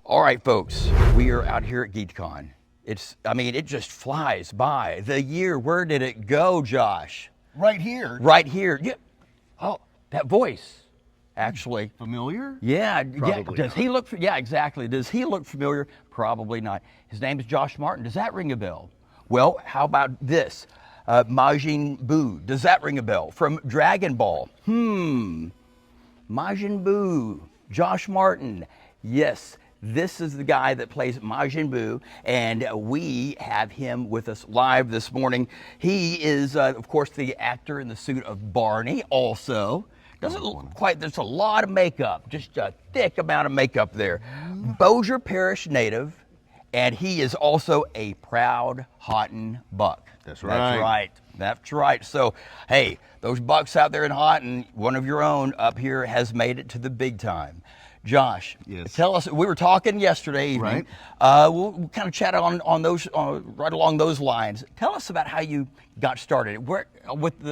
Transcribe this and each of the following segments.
All right, folks, we are out here at Geek'd Con. It just flies by. The year, where did it go, Josh? Right here. Right here. Yeah. Oh, that voice, actually. Familiar? Yeah. Probably Does he look? Yeah, exactly. Does he look familiar? Probably not. His name is Josh Martin. Does that ring a bell? Well, how about this? Majin Buu. Does that ring a bell? From Dragon Ball. Majin Buu. Josh Martin. Yes. This is the guy that plays Majin Buu, and we have him with us live this morning. He is, of course, the actor in the suit of Barney also. Doesn't look quite, there's a lot of makeup, just a thick amount of makeup there. Bossier Parish native, and he is also a proud Houghton buck. That's right. That's right. That's right. So, hey, those bucks out there in Houghton, one of your own up here has made it to the big time. Josh, yes. Tell us. We were talking yesterday evening. Right. We'll kind of chat on those right along those lines. Tell us about how you got started.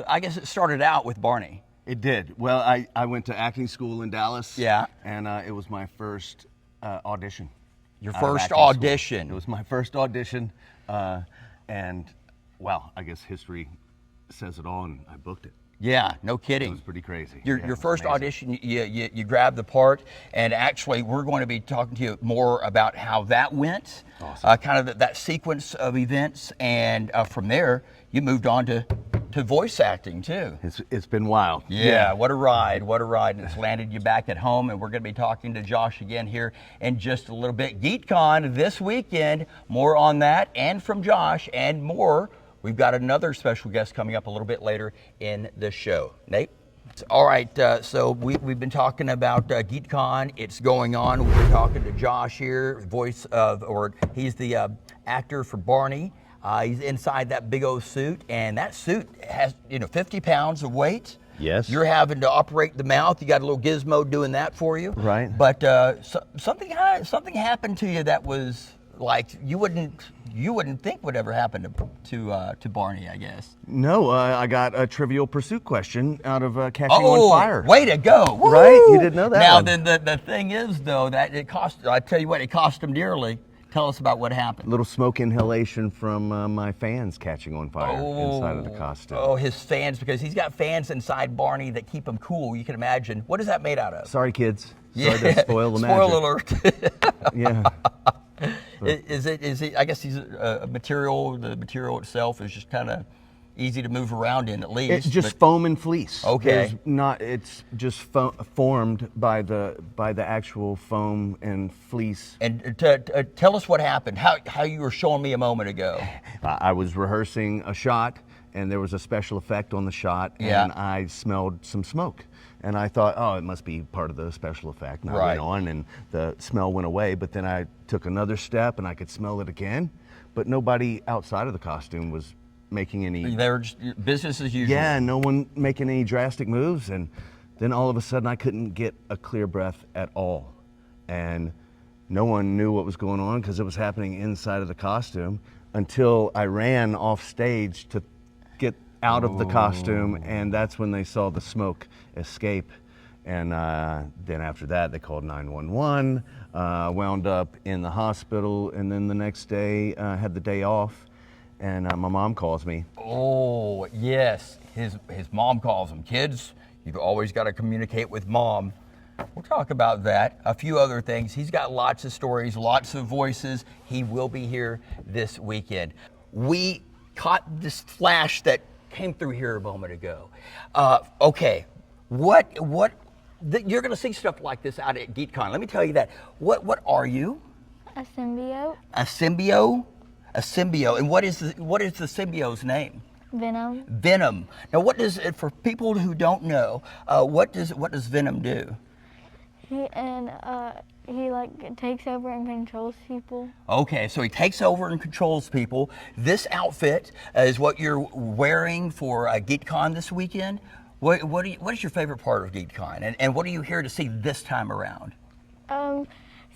I guess it started out with Barney. It did. Well, I went to acting school in Dallas. Yeah. And it was my first audition. Your first audition. It was my first audition, and well, I guess history says it all, and I booked it. Yeah, no kidding. It was pretty crazy. Your first audition, you grabbed the part, and actually we're going to be talking to you more about how that went, awesome. Kind of that sequence of events, and from there you moved on to voice acting too. It's been wild. Yeah, what a ride, and it's landed you back at home, and we're going to be talking to Josh again here in just a little bit. Geek'd Con this weekend, more on that, and from Josh, and more. We've got another special guest coming up a little bit later in the show. Nate? All right, so we've been talking about Geek'd Con. It's going on. We're talking to Josh here, he's the actor for Barney. He's inside that big old suit, and that suit has 50 pounds of weight. Yes. You're having to operate the mouth. You got a little gizmo doing that for you. Right. But something happened to you that was like you wouldn't think would ever happen to Barney, I guess. No, I got a Trivial Pursuit question out of Catching on Fire. Way to go! Woo! Right? You didn't know that. Now, one. then the thing is, though, that it cost. I tell you what, it cost him dearly. Tell us about what happened. A little smoke inhalation from my fans catching on fire inside of the costume. Oh, his fans, because he's got fans inside Barney that keep him cool. You can imagine. What is that made out of? Sorry, kids. Sorry to spoil the magic. Spoiler alert. Yeah. Is it? I guess the material itself is just kind of easy to move around in, at least. It's just foam and fleece. Okay. It's just formed by the actual foam and fleece. And tell us what happened. How you were showing me a moment ago. I was rehearsing a shot, and there was a special effect on the shot, and I smelled some smoke. And I thought, oh, it must be part of the special effect. And I went on, and the smell went away. But then I took another step, and I could smell it again. But nobody outside of the costume was making any. They were just business as usual. Yeah, no one making any drastic moves. And then all of a sudden, I couldn't get a clear breath at all. And no one knew what was going on because it was happening inside of the costume until I ran off stage to get out of the costume, and that's when they saw the smoke escape. And then after that, they called 911, wound up in the hospital, and then the next day, had the day off, and my mom calls me. Oh, yes. His mom calls him. Kids, you've always got to communicate with mom. We'll talk about that. A few other things. He's got lots of stories, lots of voices. He will be here this weekend. We caught this flash that came through here a moment ago. Okay, you're going to see stuff like this out at Geek'd Con. Let me tell you that. What are you? A symbiote. A symbiote? A symbiote. And what is the symbiote's name? Venom. Venom. Now, for people who don't know, what does Venom do? He takes over and controls people. Okay, so he takes over and controls people. This outfit is what you're wearing for Geek'd Con this weekend. What is your favorite part of Geek'd Con, and what are you here to see this time around?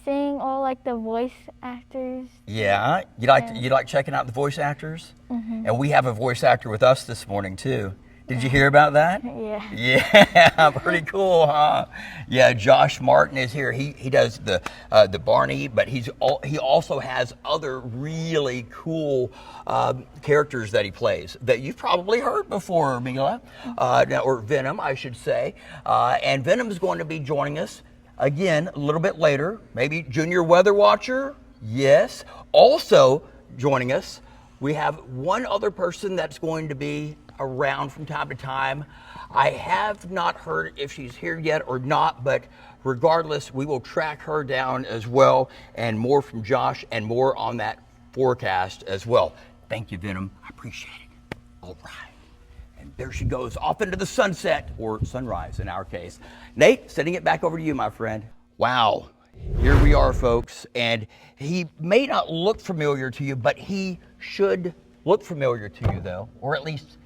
Seeing all the voice actors. Yeah, you like checking out the voice actors? Mm-hmm. And we have a voice actor with us this morning too. Did you hear about that? Yeah. Yeah, pretty cool, huh? Yeah, Josh Martin is here. He does the Barney, but he also has other really cool characters that he plays that you've probably heard before, Mila, or Venom, I should say. And Venom is going to be joining us again a little bit later. Maybe Junior Weather Watcher. Yes. Also joining us, we have one other person that's going to be around from time to time. I have not heard if she's here yet or not, but regardless, we will track her down as well, and more from Josh and more on that forecast as well. Thank you, Venom. I appreciate it. All right. And there she goes off into the sunset, or sunrise in our case. Nate, sending it back over to you, my friend. Wow. Here we are, folks, and he may not look familiar to you, but he should look familiar to you, though, or at least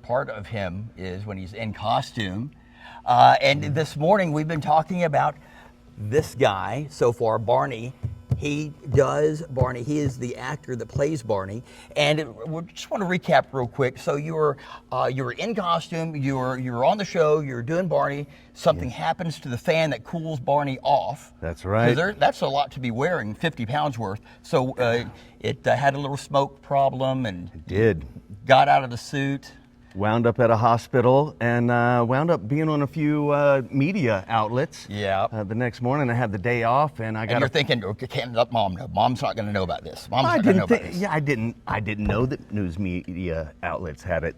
part of him is when he's in costume. And this morning we've been talking about this guy so far, Barney. He does Barney. He is the actor that plays Barney. And we just want to recap real quick. So you were in costume. You were on the show. You're doing Barney. Something happens to the fan that cools Barney off. That's right. That's a lot to be wearing, 50 pounds worth. So it had a little smoke problem, and It did. got out of the suit. Wound up at a hospital and wound up being on a few media outlets. Yeah. The next morning I had the day off and I got. And you're thinking, okay, can't let Mom know. Mom's not going to know about this. Mom's I not going to know didn't about this. yeah, I didn't know that news media outlets had it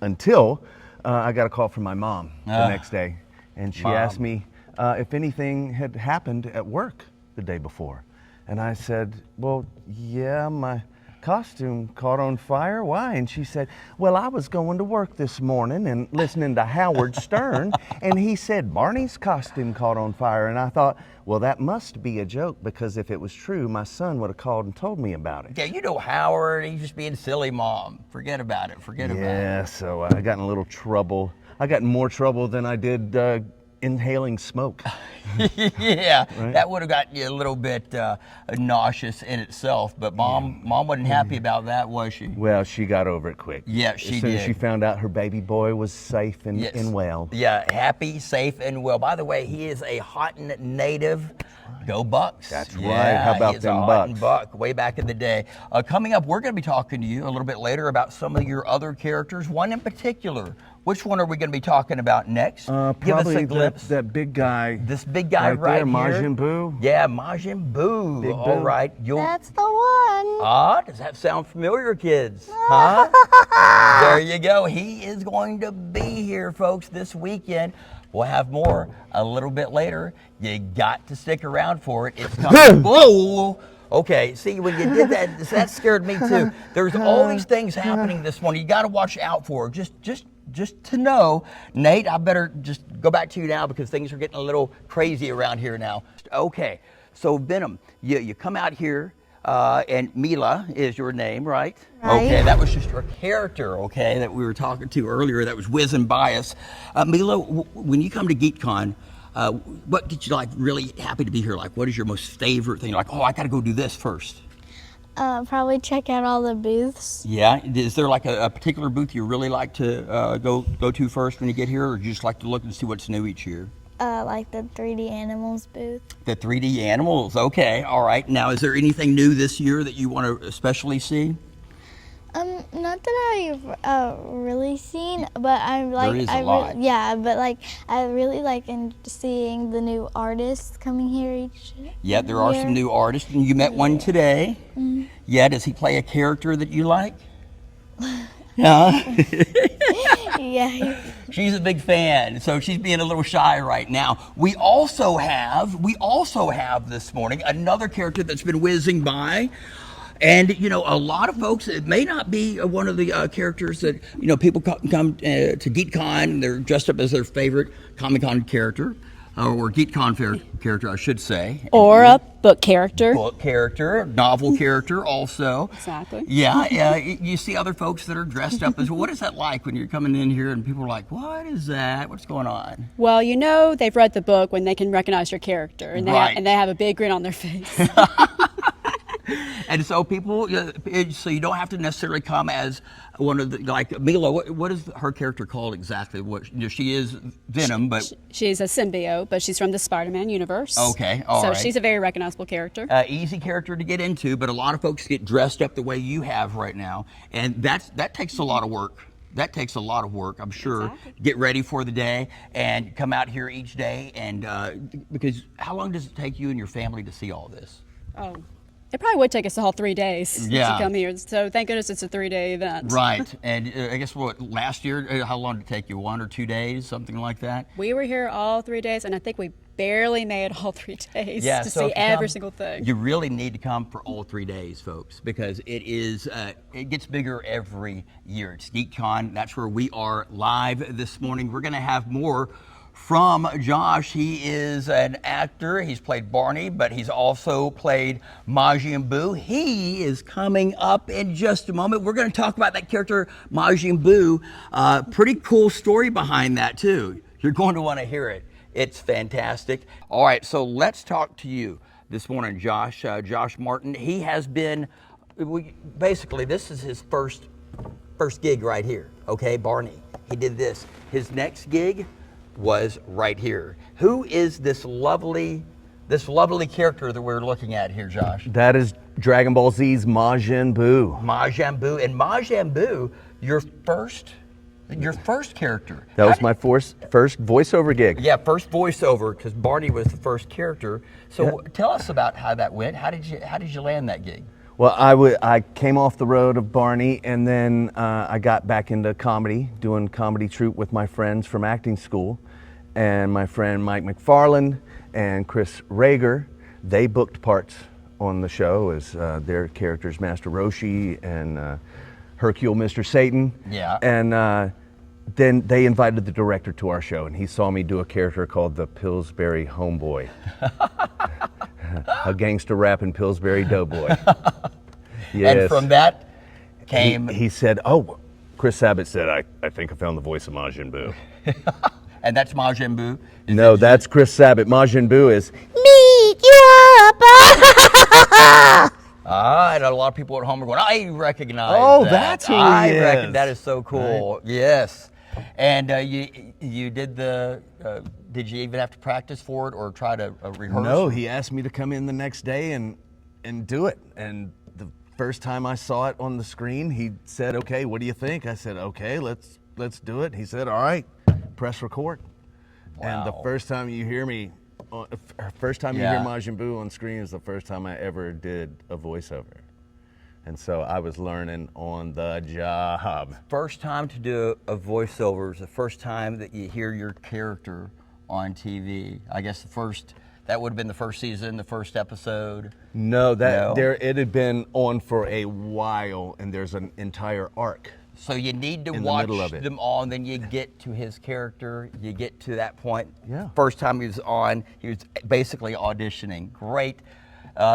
until I got a call from my mom the next day, and she asked me if anything had happened at work the day before, and I said, well, yeah, my costume caught on fire. Why? And she said, well, I was going to work this morning and listening to Howard Stern, and he said Barney's costume caught on fire. And I thought, well, that must be a joke, because if it was true, my son would have called and told me about it. Yeah, you know Howard, he's just being silly, Mom. Forget about it. Forget about it. Yeah, so I got in a little trouble. I got in more trouble than I did inhaling smoke. Yeah, Right. that would have gotten you a little bit nauseous in itself, but Mom wasn't happy about that, was she? Well, she got over it quick. Yeah, she As soon as did. she found out her baby boy was safe and, Yes. and well. Yeah, happy, safe, and well. By the way, he is a Houghton native. Go Bucks. That's right. Yeah, How about he is them a Houghton Bucks? Buck way back in the day. Coming up, we're going to be talking to you a little bit later about some of your other characters, one in particular. Which one are we going to be talking about next? Give us Probably a glimpse. that big guy. This big guy right there, right here. Majin Buu. Yeah, Majin Buu. Big All Buu. right. That's the one. Does that sound familiar, kids? Huh? There you go. He is going to be here, folks, this weekend. We'll have more a little bit later. You got to stick around for it. It's coming. Whoa! Okay, see, when you did that, that scared me too. There's all these things happening this morning. You got to watch out for. Just to know, Nate, I better just go back to you now because things are getting a little crazy around here now. Okay, so Venom, you come out here, and Mila is your name, right? Right. Okay, that was just your character, okay, that we were talking to earlier that was whizzing by us. Mila, when you come to Geek'd Con, what did you like really happy to be here? Like, what is your most favorite thing? Like, oh, I got to go do this first. Probably check out all the booths. Yeah, is there like a particular booth you really like to go to first when you get here, or you just like to look and see what's new each year? Like the 3D animals booth. The 3D animals, okay, all right. Now, is there anything new this year that you want to especially see? Not that I've really seen, but I'm like, There is a lot. yeah, but like I really like seeing the new artists coming here each. Yeah, there are year. some new artists, and you met one today. Yeah, does he play a character that you like? Yeah. Yeah. She's a big fan, so she's being a little shy right now. We also have this morning another character that's been whizzing by. And, you know, a lot of folks, it may not be one of the characters that, you know, people come to Geek'd Con, they're dressed up as their favorite Comic-Con character, or Geek'd Con character, I should say. Or a book character. Book character, novel character also. Exactly. Yeah, you see other folks that are dressed up as, what is that like when you're coming in here and people are like, what is that? What's going on? Well, you know they've read the book when they can recognize your character, and Right. and they have a big grin on their face. And so people, so you don't have to necessarily come as one of the, like Mila, what is her character called exactly? What, she is Venom, but. She's a symbiote, but she's from the Spider-Man universe. Okay, all so right. she's a very recognizable character. Easy character to get into, but a lot of folks get dressed up the way you have right now. And that takes a lot of work. That takes a lot of work, I'm sure. Exactly. Get ready for the day and come out here each day. And because how long does it take you and your family to see all this? Oh, it probably would take us the whole 3 days Yeah. to come here. So thank goodness it's a 3-day event. Right. And I guess what, last year, how long did it take you? 1 or 2 days, something like that? We were here all 3 days, and I think we barely made all 3 days Yeah, to so see if you every come, single thing. You really need to come for all 3 days, folks, because it is it gets bigger every year. It's Geek'd Con. That's where we are live this morning. We're going to have more from Josh. He is an actor. He's played Barney, but he's also played Majin Buu. He is coming up in just a moment. We're going to talk about that character, Majin Buu. Pretty cool story behind that, too. You're going to want to hear it. It's fantastic. All right, so let's talk to you this morning, Josh. Josh Martin. He has been, basically, this is his first gig right here. Okay, Barney. He did this. His next gig was right here. Who is this lovely character that we're looking at here, Josh? That is Dragon Ball Z's Majin Buu. Majin Buu. And Majin Buu, your first character. That was my first voiceover gig. Yeah, first voiceover, because Barney was the first character. So tell us about how that went. How did you land that gig? Well, I came off the road of Barney, and then I got back into comedy, doing comedy troupe with my friends from acting school, and my friend Mike McFarland and Chris Rager. They booked parts on the show as their characters, Master Roshi and Hercule, Mr. Satan. Yeah. And then they invited the director to our show, and he saw me do a character called the Pillsbury Homeboy. A gangster rapping Pillsbury Doughboy. Yes. And from that came... He said, oh, Chris Sabat said, I think I found the voice of Majin Buu. And that's Majin Buu? No, that's Chris Sabat. Majin Buu is... Meet you up. And a lot of people at home are going, I recognize Oh, that. that's who he I is. reckon that is so cool. Right. Yes. And you did the... did you even have to practice for it or try to rehearse? No, he asked me to come in the next day and do it. And the first time I saw it on the screen, he said, okay, what do you think? I said, okay, let's do it. He said, all right, press record. Wow. And the first time you hear me, first time you hear Majin Buu on screen is the first time I ever did a voiceover. And so I was learning on the job. First time to do a voiceover is the first time that you hear your character on TV. I guess that would have been the first season, the first episode. No, it had been on for a while, and there's an entire arc. So you need to in watch the middle of it. them all, and then you get to his character. You get to that point. Yeah. First time he was on, he was basically auditioning. Great.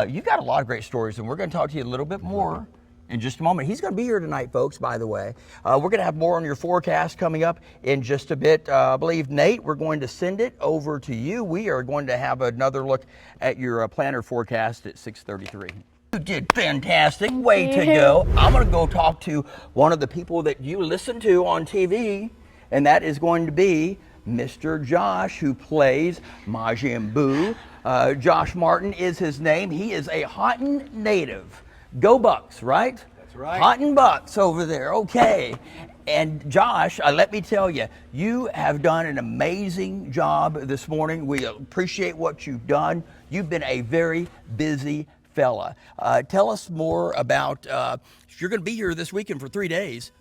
You've got a lot of great stories, and we're going to talk to you a little bit more in just a moment. He's going to be here tonight, folks, by the way. We're going to have more on your forecast coming up in just a bit. I believe, Nate, we're going to send it over to you. We are going to have another look at your planner forecast at 6:33. You did fantastic. Way to go. I'm going to go talk to one of the people that you listen to on TV, and that is going to be Mr. Josh, who plays Majin Buu. Josh Martin is his name. He is a Houghton native. Go Bucks, right? That's right. Houghton Bucks over there. Okay. And Josh, let me tell you, you have done an amazing job this morning. We appreciate what you've done. You've been a very busy fella. Tell us more about, if you're going to be here this weekend for 3 days,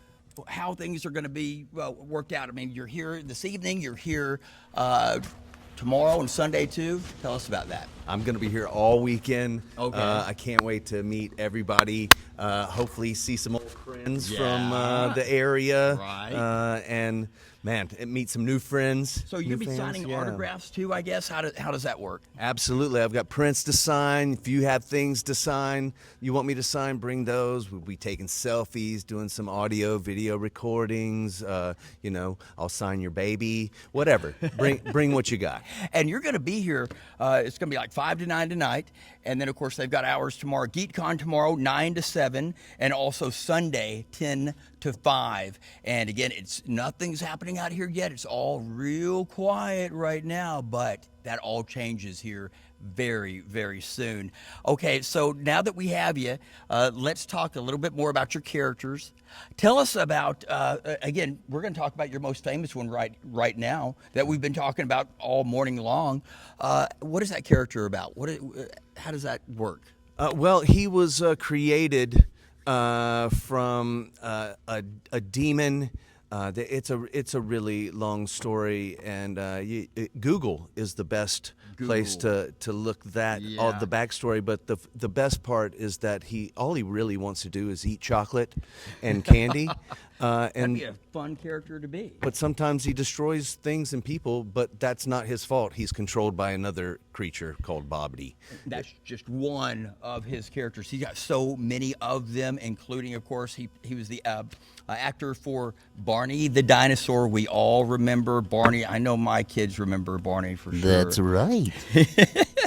how things are going to be worked out. I mean, you're here this evening, you're here tomorrow and Sunday too. Tell us about that. I'm going to be here all weekend. Okay. I can't wait to meet everybody. Hopefully see some old friends from the area. Right. And man, meet some new friends. So you'll be signing autographs too, I guess? How does that work? Absolutely. I've got prints to sign. If you have things to sign, you want me to sign, bring those. We'll be taking selfies, doing some audio, video recordings. I'll sign your baby, whatever. Bring what you got. And you're going to be here, it's going to be like 5 to 9 tonight. And then, of course, they've got hours tomorrow. Geek'd Con tomorrow, 9 to 7. And also Sunday, 10 to 5. And again, nothing's happening out here yet. It's all real quiet right now, but that all changes here very, very soon. Okay, so now that we have you, let's talk a little bit more about your characters. Tell us about, again, we're going to talk about your most famous one right now that we've been talking about all morning long. What is that character about? How does that work? Well, he was created from a demon. It's a really long story, and Google is the best place to look all the backstory. But the best part is that all he really wants to do is eat chocolate and candy. That'd be a fun character to be. But sometimes he destroys things and people, but that's not his fault. He's controlled by another creature called Bobbity. That's just one of his characters. He's got so many of them, including, of course, he was the actor for Barney the dinosaur. We all remember Barney. I know my kids remember Barney for sure. That's right.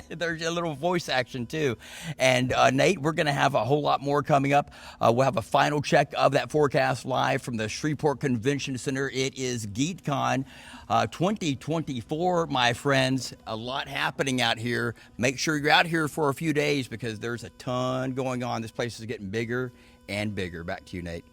There's a little voice action too. And Nate, we're going to have a whole lot more coming up. We'll have a final check of that forecast live from the Shreveport Convention Center. It is Geek'd Con 2024, my friends. A lot happening out here. Make sure you're out here for a few days because there's a ton going on. This place is getting bigger and bigger. Back to you, Nate.